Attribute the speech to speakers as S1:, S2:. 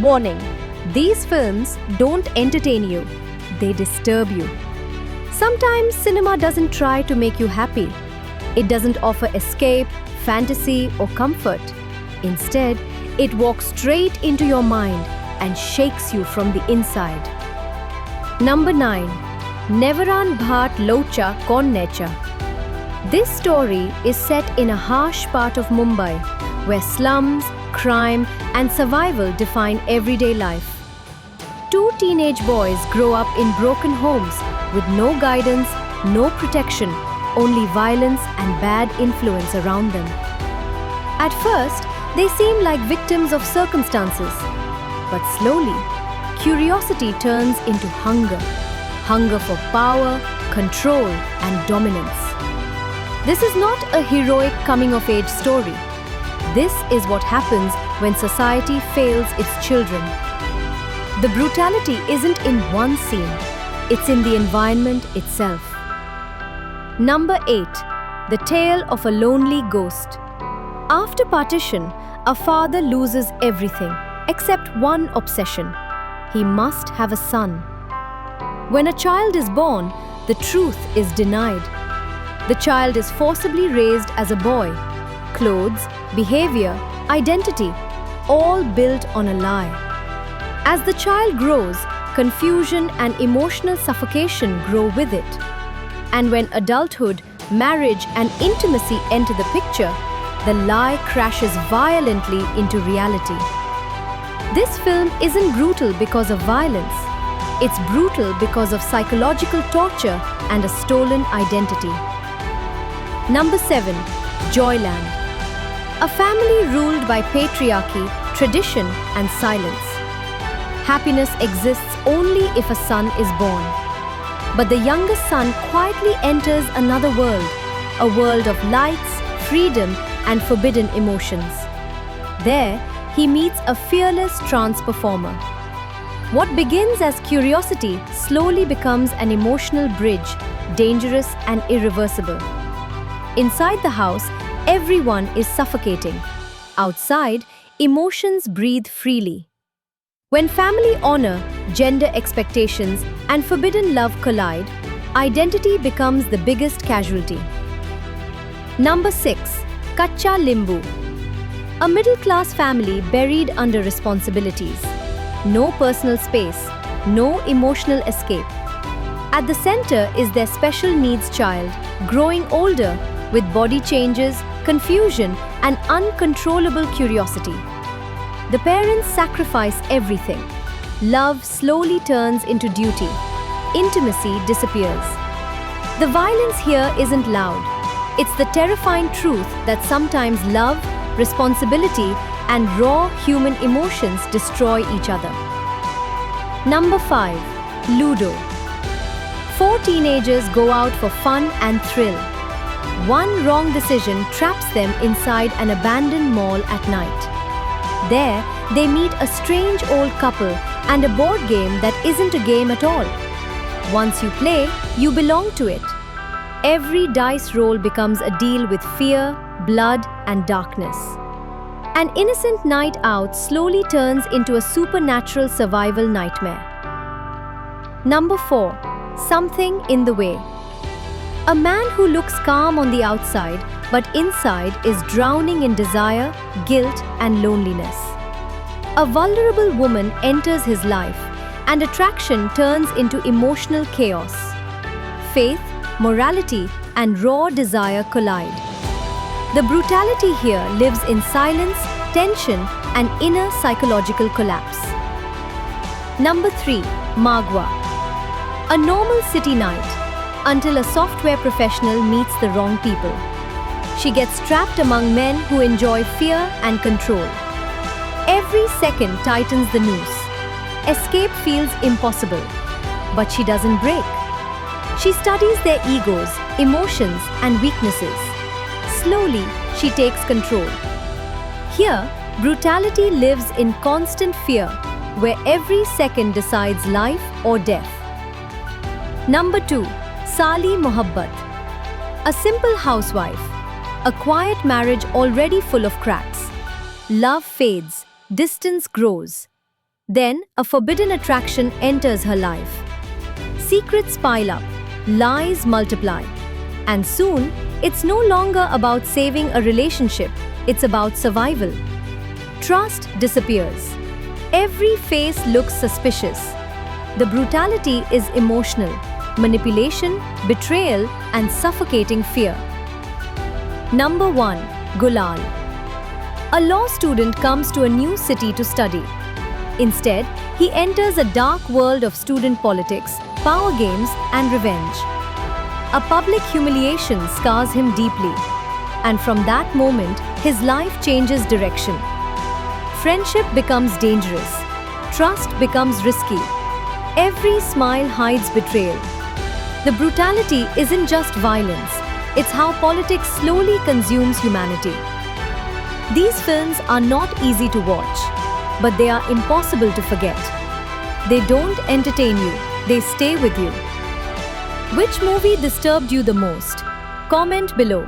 S1: Warning: these films don't entertain you, they disturb you. Sometimes cinema doesn't try to make you happy. It doesn't offer escape, fantasy, or comfort. Instead, it walks straight into your mind and shakes you from the inside. Number 9. Nevaran Bhat Locha Kaun Necha. This story is set in a harsh part of Mumbai, where slums, crime, and survival define everyday life. Two teenage boys grow up in broken homes with no guidance, no protection, only violence and bad influence around them. At first, they seem like victims of circumstances, but slowly, curiosity turns into hunger. Hunger for power, control, and dominance. This is not a heroic coming-of-age story. This is what happens when society fails its children. The brutality isn't in one scene, it's in the environment itself. Number 8. The Tale of a Lonely Ghost. After partition, a father loses everything except one obsession. He must have a son. When a child is born, the truth is denied. The child is forcibly raised as a boy. Clothes, behavior, identity, all built on a lie. As the child grows, confusion and emotional suffocation grow with it. And when adulthood, marriage, and intimacy enter the picture, the lie crashes violently into reality. This film isn't brutal because of violence. It's brutal because of psychological torture and a stolen identity. Number 7. Joyland. A family ruled by patriarchy, tradition, and silence. Happiness exists only if a son is born. But the youngest son quietly enters another world, a world of lights, freedom, and forbidden emotions. There, he meets a fearless trance performer. What begins as curiosity slowly becomes an emotional bridge, dangerous and irreversible. Inside the house, everyone is suffocating. Outside, emotions breathe freely. When family honor, gender expectations, and forbidden love collide, identity becomes the biggest casualty. Number 6. Kacha Limbu. A middle-class family buried under responsibilities. No personal space, no emotional escape. At the center is their special needs child, growing older with body changes, confusion, and uncontrollable curiosity. The parents sacrifice everything. Love slowly turns into duty. Intimacy disappears. The violence here isn't loud. It's the terrifying truth that sometimes love, responsibility, and raw human emotions destroy each other. Number 5. Ludo. 4 teenagers go out for fun and thrill. One wrong decision traps them inside an abandoned mall at night. There, they meet a strange old couple and a board game that isn't a game at all. Once you play, you belong to it. Every dice roll becomes a deal with fear, blood, and darkness. An innocent night out slowly turns into a supernatural survival nightmare. Number 4. Something in the Way. A man who looks calm on the outside, but inside is drowning in desire, guilt, and loneliness. A vulnerable woman enters his life, and attraction turns into emotional chaos. Faith, morality, and raw desire collide. The brutality here lives in silence, tension, and inner psychological collapse. Number 3. Magwa. A normal city night, until a software professional meets the wrong people. She gets trapped among men who enjoy fear and control. Every second tightens the noose. Escape feels impossible, but she doesn't break. She studies their egos, emotions, and weaknesses. Slowly, she takes control. Here, brutality lives in constant fear, where every second decides life or death. Number 2. Sali Mohabbat. A simple housewife. A quiet marriage already full of cracks. Love fades, distance grows. Then, a forbidden attraction enters her life. Secrets pile up, lies multiply, and soon, it's no longer about saving a relationship, it's about survival. Trust disappears. Every face looks suspicious. The brutality is emotional, manipulation, betrayal, and suffocating fear. Number 1. Gulal. A law student comes to a new city to study. Instead, he enters a dark world of student politics, power games, and revenge. A public humiliation scars him deeply, and from that moment, his life changes direction. Friendship becomes dangerous. Trust becomes risky. Every smile hides betrayal. The brutality isn't just violence, it's how politics slowly consumes humanity. These films are not easy to watch, but they are impossible to forget. They don't entertain you, they stay with you. Which movie disturbed you the most? Comment below.